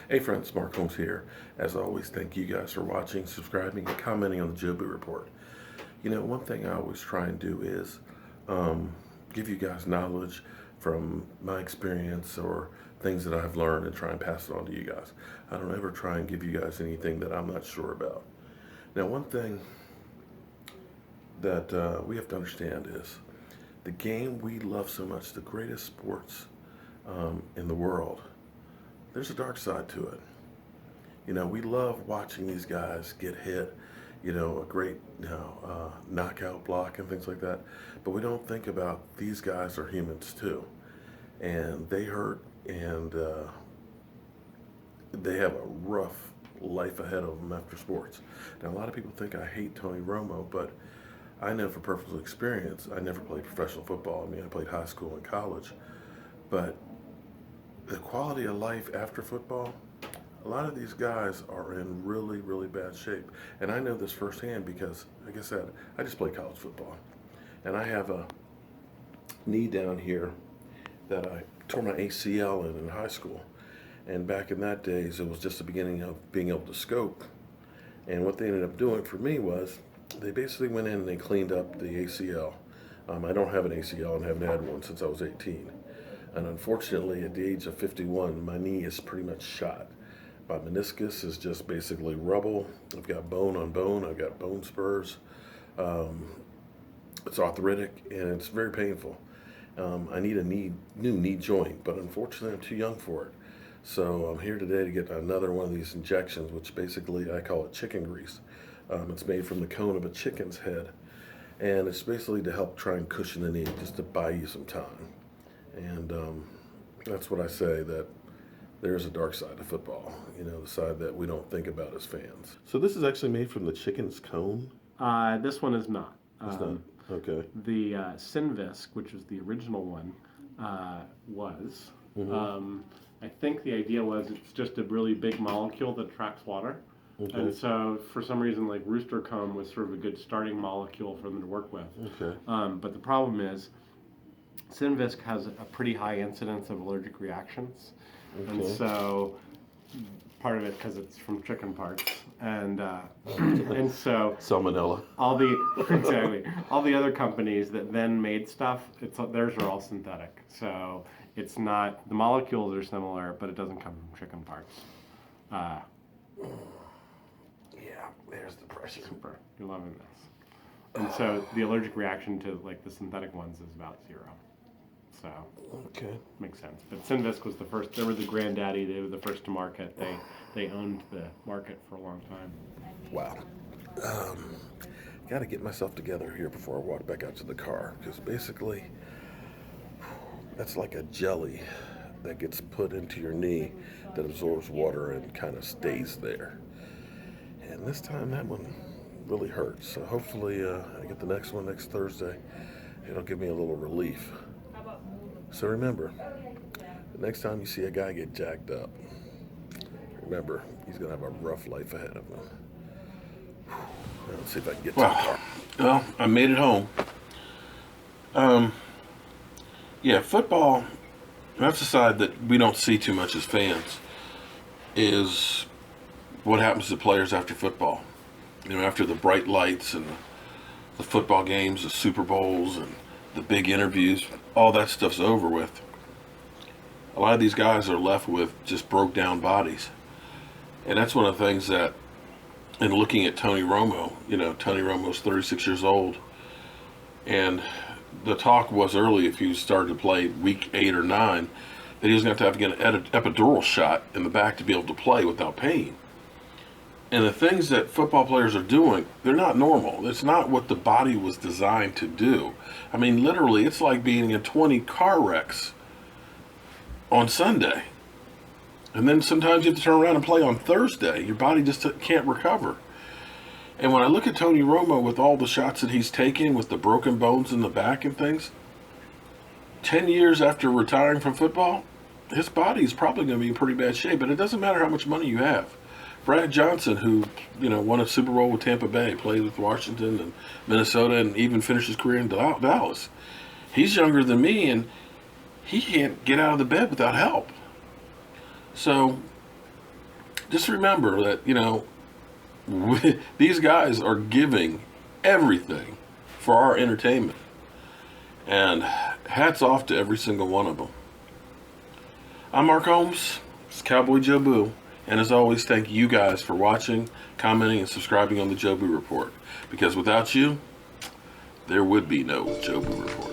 Hey friends, Mark Holmes here. As always, thank you guys for watching, subscribing, and commenting on the Joby Report. One thing I always try and do is give you guys knowledge from my experience or things that I've learned and try and pass it on to you guys. I don't ever try and give you guys anything that I'm not sure about. Now, one thing that we have to understand is the game we love so much, the greatest sports in the world, there's a dark side to it. We love watching these guys get hit, a great, knockout block and things like that. But we don't think about these guys are humans too. And they hurt and they have a rough life ahead of them after sports. Now, a lot of people think I hate Tony Romo, but I know from personal experience, I never played professional football. I played high school and college. But the quality of life after football, a lot of these guys are in really, really bad shape. And I know this firsthand because, like I said, I just play college football. And I have a knee down here that I tore my ACL in high school. And back in that days, it was just the beginning of being able to scope. And what they ended up doing for me was they basically went in and they cleaned up the ACL. I don't have an ACL and haven't had one since I was 18. And unfortunately, at the age of 51, my knee is pretty much shot. My meniscus is just basically rubble. I've got bone on bone. I've got bone spurs. It's arthritic and it's very painful. I need a new knee joint, but unfortunately, I'm too young for it. So I'm here today to get another one of these injections, which basically I call it chicken grease. It's made from the cone of a chicken's head, and it's basically to help try and cushion the knee, just to buy you some time. And that's what I say, that there's a dark side to football, the side that we don't think about as fans. So this is actually made from the chicken's cone? This one is not. It's not? Okay. The Synvisc, which was the original one, was. I think the idea was it's just a really big molecule that attracts water. Okay. And so, for some reason, like rooster comb was sort of a good starting molecule for them to work with. Okay. But the problem is, Synvisc has a pretty high incidence of allergic reactions. And Okay. so, part of it because it's from chicken parts. And and so Salmonella. all the other companies that then made stuff, theirs are all synthetic. So it's not, the molecules are similar, but it doesn't come from chicken parts. Yeah, there's the pressure. Super, you're loving this. And so the allergic reaction to like the synthetic ones is about 0. So Okay. makes sense. But Synvisc was the first. They were the granddaddy. They were the first to market. They owned the market for a long time. Wow. Got to get myself together here before I walk back out to the car, because basically that's like a jelly that gets put into your knee that absorbs water and kind of stays there. And this time that one really hurts. So hopefully I get the next one next Thursday. It'll give me a little relief. So remember, the next time you see a guy get jacked up, remember, he's going to have a rough life ahead of him. Let's see if I can get to the car. Well, I made it home. Yeah, football, that's the side that we don't see too much as fans, is what happens to players after football. After the bright lights and the football games, the Super Bowls, and the big interviews, all that stuff's over with. A lot of these guys are left with just broke down bodies. And that's one of the things that, in looking at Tony Romo, Tony Romo's 36 years old. And the talk was early, if he started to play week 8 or 9, that he was going to have to get an epidural shot in the back to be able to play without pain. And the things that football players are doing, they're not normal. It's not what the body was designed to do. Literally, it's like being in 20 car wrecks on Sunday. And then sometimes you have to turn around and play on Thursday. Your body just can't recover. And when I look at Tony Romo with all the shots that he's taking with the broken bones in the back and things, 10 years after retiring from football, his body is probably going to be in pretty bad shape. But it doesn't matter how much money you have. Brad Johnson, who won a Super Bowl with Tampa Bay, played with Washington and Minnesota, and even finished his career in Dallas. He's younger than me, and he can't get out of the bed without help. So just remember that, these guys are giving everything for our entertainment. And hats off to every single one of them. I'm Mark Holmes. It's Cowboy Joe Boo. And as always, thank you guys for watching, commenting, and subscribing on the Joe Boo Report. Because without you, there would be no Joe Boo Report.